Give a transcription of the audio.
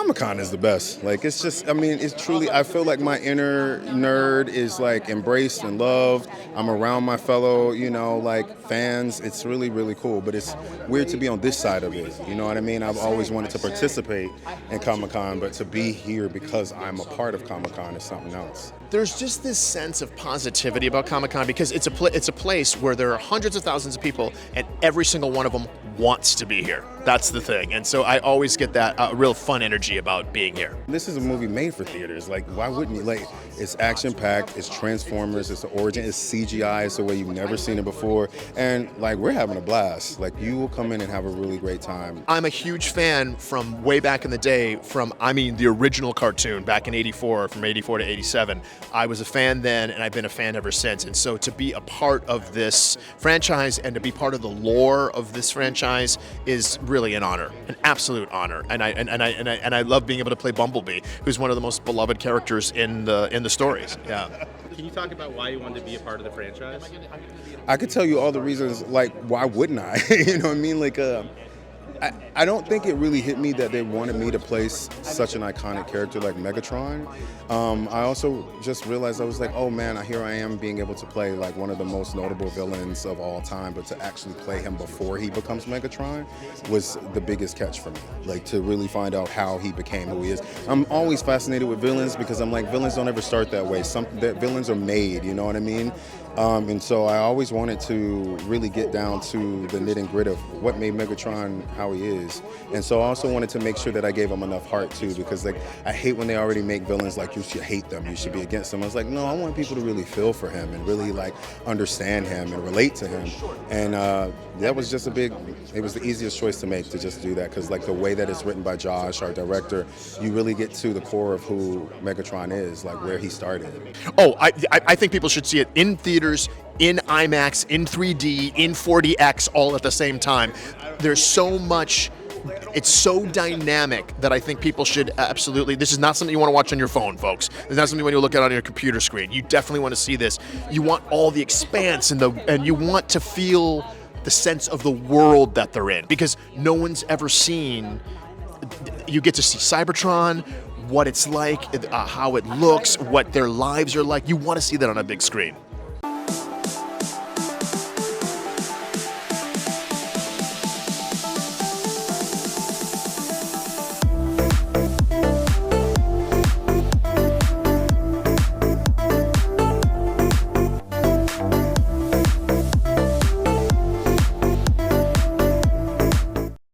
Comic-Con is the best. Like, it's just, I mean, it's truly, I feel like my inner nerd is like embraced and loved. I'm around my fellow, like fans. It's really, really cool. But it's weird to be on this side of it. You know what I mean? I've always wanted to participate in Comic-Con, but to be here because I'm a part of Comic-Con is something else. There's just this sense of positivity about Comic-Con because it's a place where there are hundreds of thousands of people and every single one of them wants to be here. That's the thing. And so I always get that real fun energy about being here. This is a movie made for theaters. Like, why wouldn't you? Like, it's action-packed, it's Transformers, it's the origin, it's CGI, it's the way you've never seen it before. And, like, we're having a blast. Like, you will come in and have a really great time. I'm a huge fan from way back in the day the original cartoon back in 84, from 84 to 87. I was a fan then, and I've been a fan ever since. And so to be a part of this franchise and to be part of the lore of this franchise is really an honor, an absolute honor. And I love being able to play Bumblebee, who's one of the most beloved characters in the stories. Yeah. Can you talk about why you wanted to be a part of the franchise? I could tell you all the reasons, like, why wouldn't I? You know what I mean? Like, I don't think it really hit me that they wanted me to play such an iconic character like Megatron. I also just realized, I was like, oh man, here I am being able to play like one of the most notable villains of all time, but to actually play him before he becomes Megatron was the biggest catch for me. Like, to really find out how he became who he is. I'm always fascinated with villains because I'm like, villains don't ever start that way. Villains are made, you know what I mean? And so I always wanted to really get down to the nit and grit of what made Megatron how he is. And so I also wanted to make sure that I gave him enough heart too, because like, I hate when they already make villains like you should hate them, you should be against them. I was like, no, I want people to really feel for him and really like understand him and relate to him. And that was just it was the easiest choice to make, to just do that, because like the way that it's written by Josh, our director, you really get to the core of who Megatron is, like where he started. Oh, I think people should see it in theaters, in IMAX, in 3D, in 4DX, all at the same time. There's so much, it's so dynamic that I think people should absolutely, this is not something you want to watch on your phone, folks. It's not something you want to look at on your computer screen. You definitely want to see this. You want all the expanse and you want to feel the sense of the world that they're in, because no one's ever seen, you get to see Cybertron, what it's like, how it looks, what their lives are like. You want to see that on a big screen.